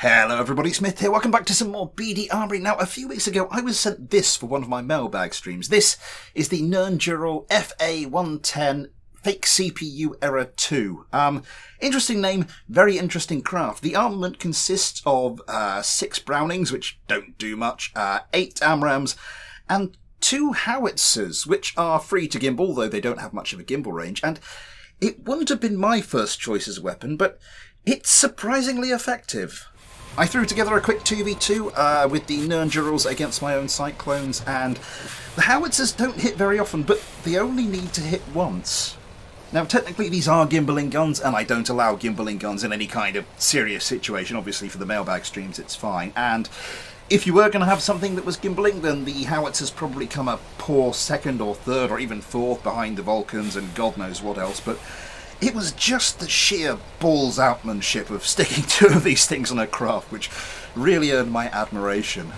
Hello everybody, Smith here. Welcome back to some more BD Armory. Now, a few weeks ago I was sent this for one of my mailbag streams. This is the Nerngerl FA110 Fake CPU Error 2. Interesting name, very interesting craft. The armament consists of 6 Brownings, which don't do much, 8 AMRAAMs, and 2 howitzers, which are free to gimbal, though they don't have much of a gimbal range. And it wouldn't have been my first choice as a weapon, but it's surprisingly effective. I threw together a quick 2v2 with the Nerngerls against my own Cyclones, and the howitzers don't hit very often, but they only need to hit once. Now, technically these are gimballing guns, and I don't allow gimballing guns in any kind of serious situation. Obviously for the mailbag streams it's fine, and if you were going to have something that was gimballing, then the howitzers probably come a poor second or third or even fourth behind the Vulcans and God knows what else, but it was just the sheer balls-outmanship of sticking 2 of these things on a craft which really earned my admiration.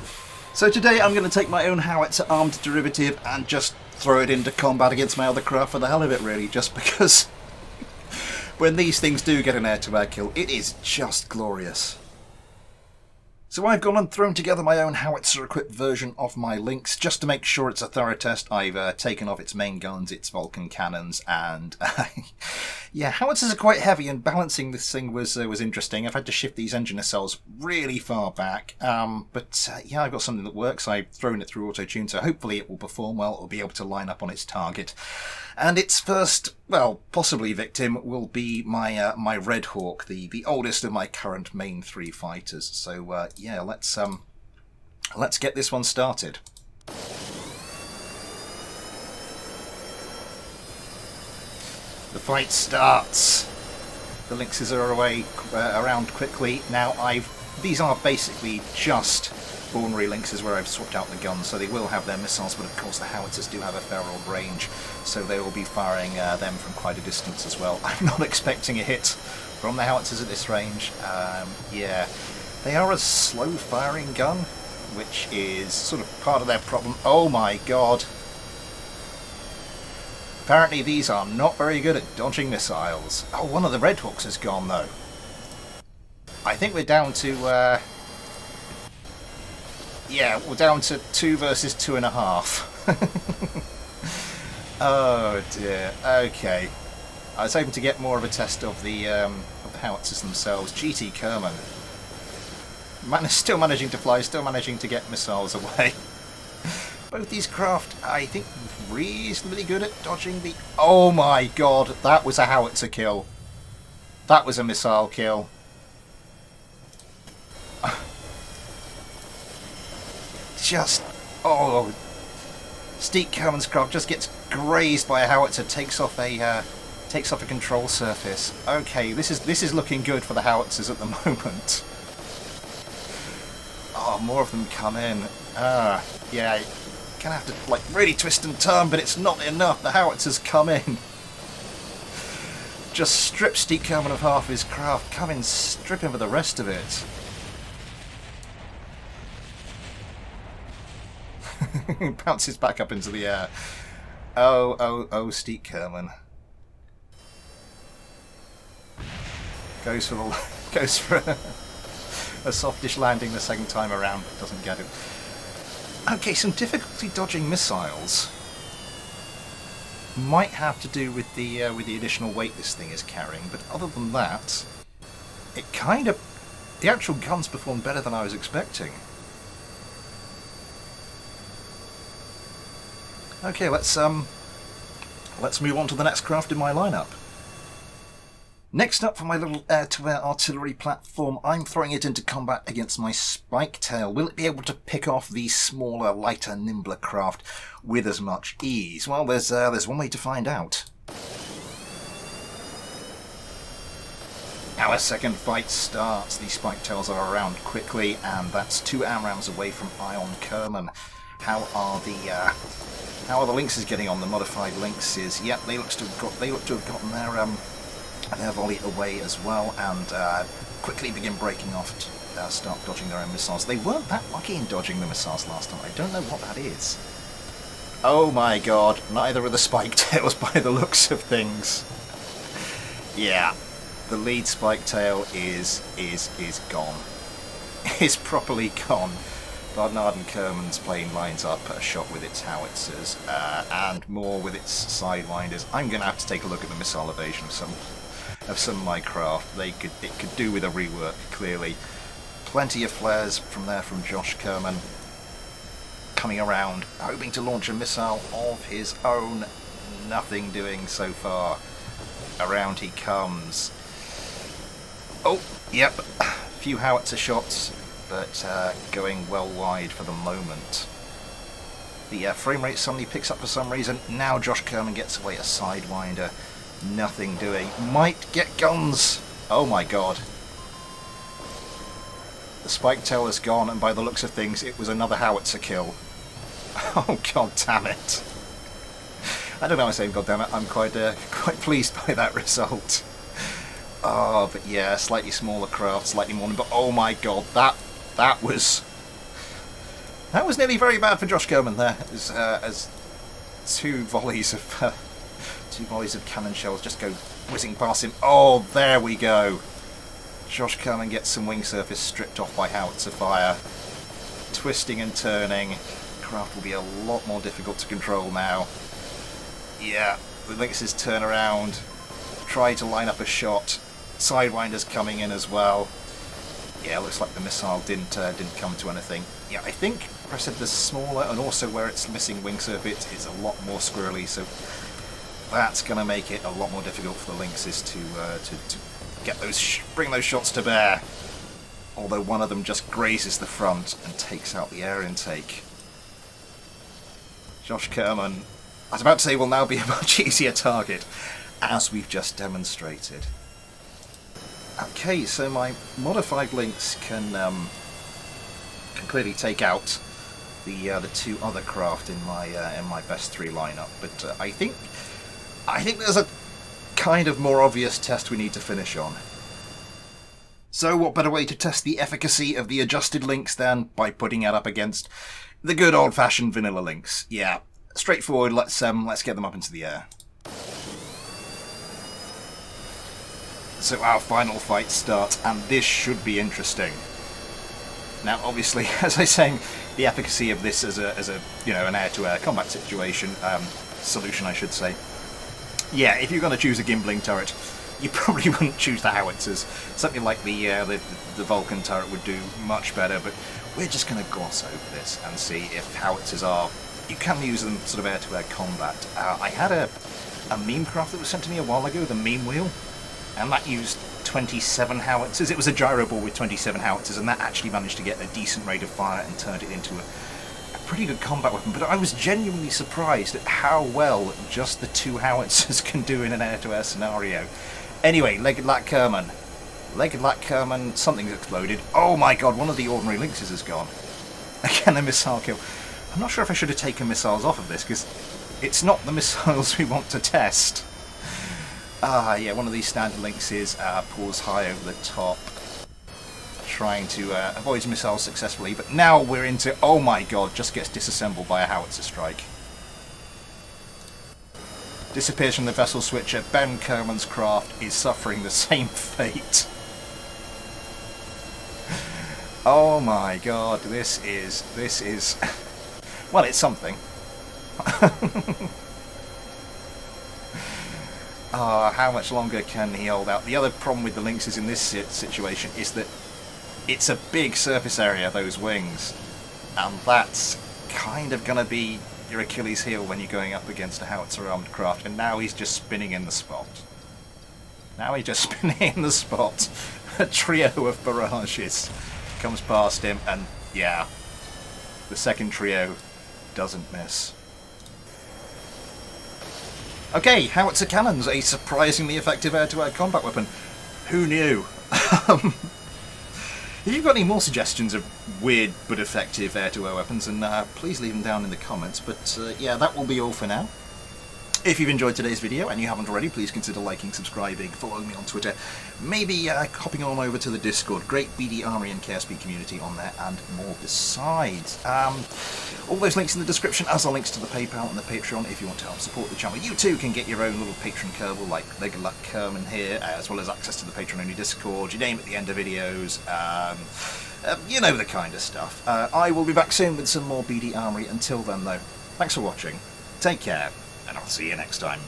So today I'm going to take my own howitzer armed derivative and just throw it into combat against my other craft for the hell of it, really, just because when these things do get an air-to-air kill, it is just glorious. So I've gone and thrown together my own howitzer-equipped version of my Lynx just to make sure it's a thorough test. I've taken off its main guns, its Vulcan cannons, and yeah, howitzers are quite heavy, and balancing this thing was interesting. I've had to shift these engine nacelles really far back, but yeah, I've got something that works. I've thrown it through auto-tune, so hopefully it will perform well. It'll be able to line up on its target. And its first, well, possibly victim will be my Red Hawk, the oldest of my current main 3 fighters. So yeah, let's get this one started. The fight starts. The Lynxes are around quickly. Now these are basically just ordinary Lynxes where I've swapped out the guns, so they will have their missiles, but of course the howitzers do have a fair old range, so they will be firing them from quite a distance as well. I'm not expecting a hit from the howitzers at this range. Yeah, they are a slow firing gun, which is sort of part of their problem. Oh my god! Apparently these are not very good at dodging missiles. Oh, one of the Red Hawks is gone though. I think we're down to yeah, we're down to 2 versus 2.5. Oh dear. Okay. I was hoping to get more of a test of the howitzers themselves. GT Kerman. Still managing to fly, still managing to get missiles away. Both these craft, I think, reasonably good at dodging the... Oh my god, that was a howitzer kill. That was a missile kill. Just, oh, Steak Kerman's craft just gets grazed by a howitzer, takes off a control surface. Okay, this is looking good for the howitzers at the moment. Oh, more of them come in. Yeah, gonna have to like really twist and turn, but it's not enough. The howitzers come in. Just strip Steak Kerman of half his craft. Come in, strip him of the rest of it. Bounces back up into the air. Oh, Steak Kerman. Goes for a softish landing the second time around, but doesn't get it. Okay, some difficulty dodging missiles might have to do with the additional weight this thing is carrying, but other than that, the actual guns performed better than I was expecting. Okay, let's move on to the next craft in my lineup. Next up for my little air-to-air artillery platform, I'm throwing it into combat against my Spiketail. Will it be able to pick off the smaller, lighter, nimbler craft with as much ease? Well, there's one way to find out. Our second fight starts. The Spiketails are around quickly, and that's 2 AMRAAMs away from Ion Kerman. How are the Lynxes getting on? The modified Lynxes? Yep, they look to have gotten their volley away as well, and quickly begin breaking off to start dodging their own missiles. They weren't that lucky in dodging the missiles last time. I don't know what that is. Oh my god, neither are the Spiketails by the looks of things. Yeah, the lead Spiketail is gone. is properly gone. Barnard and Kerman's plane lines up a shot with its howitzers, and more with its sidewinders. I'm going to have to take a look at the missile evasion of some of my craft. It could do with a rework, clearly. Plenty of flares from there from Josh Kerman. Coming around, hoping to launch a missile of his own. Nothing doing so far. Around he comes. Oh, yep. Few howitzer shots, but going well wide for the moment. The frame rate suddenly picks up for some reason. Now Josh Kerman gets away a sidewinder. Nothing doing. Might get guns. Oh my god. The spike tail is gone, and by the looks of things, it was another howitzer kill. Oh god damn it. I don't know why I'm saying god damn it. I'm quite pleased by that result. Oh, but yeah, slightly smaller craft, slightly more. But oh my god, that was nearly very bad for Josh Kerman there. As two volleys of cannon shells just go whizzing past him. Oh, there we go. Josh Kerman gets some wing surface stripped off by howitzer fire. Twisting and turning. Craft will be a lot more difficult to control now. Yeah, the Lynxes turn around, try to line up a shot. Sidewinders coming in as well. Yeah, looks like the missile didn't come to anything. Yeah, I think I said the smaller, and also where it's missing wing surface is a lot more squirrely, so that's going to make it a lot more difficult for the Lynxes to get bring those shots to bear. Although one of them just grazes the front and takes out the air intake. Josh Kerman, I was about to say, will now be a much easier target, as we've just demonstrated. Okay, so my modified Lynx can clearly take out the two other craft in my best three lineup, but I think there's a kind of more obvious test we need to finish on. So what better way to test the efficacy of the adjusted Lynx than by putting it up against the good old-fashioned vanilla Lynx? Yeah, straightforward. Let's get them up into the air. So our final fight starts, and this should be interesting. Now, obviously, as I was saying, the efficacy of this as a an air-to-air combat situation solution, I should say. Yeah, if you're going to choose a gimbling turret, you probably wouldn't choose the howitzers. Something like the Vulcan turret would do much better, but we're just going to gloss over this and see if howitzers are... You can use them sort of air-to-air combat. I had a meme craft that was sent to me a while ago, the meme wheel, and that used 27 howitzers. It was a gyro ball with 27 howitzers, and that actually managed to get a decent rate of fire and turned it into a pretty good combat weapon. But I was genuinely surprised at how well just the two howitzers can do in an air-to-air scenario. Anyway, Legged Lat Kerman. Legged Lat Kerman, something's exploded. Oh my god, one of the ordinary Lynxes has gone. Again, a missile kill. I'm not sure if I should have taken missiles off of this, because it's not the missiles we want to test. Yeah, one of these standard Lynxes pours high over the top, trying to avoid missiles successfully, but now we're into, oh my god, just gets disassembled by a howitzer strike. Disappears from the vessel switcher. Ben Kerman's craft is suffering the same fate. Oh my god, this is... well, it's something. How much longer can he hold out? The other problem with the Lynxes in this situation is that it's a big surface area, those wings, and that's kind of going to be your Achilles heel when you're going up against a howitzer armed craft. And now he's just spinning in the spot. A trio of barrages comes past him, and yeah, the second trio doesn't miss. Okay, howitzer cannons, a surprisingly effective air-to-air combat weapon. Who knew? If you've got any more suggestions of weird but effective air-to-air weapons, then please leave them down in the comments. But yeah, that will be all for now. If you've enjoyed today's video, and you haven't already, please consider liking, subscribing, following me on Twitter, maybe hopping on over to the Discord. Great BD Armory and KSP community on there, and more besides. All those links in the description, as are links to the PayPal and the Patreon if you want to help support the channel. You too can get your own little patron Kerbal, like Legged Lat Kerman here, as well as access to the Patreon-only Discord, you name it, the end of videos, You know the kind of stuff. I will be back soon with some more BD Armory. Until then, though, thanks for watching, take care, and I'll see you next time.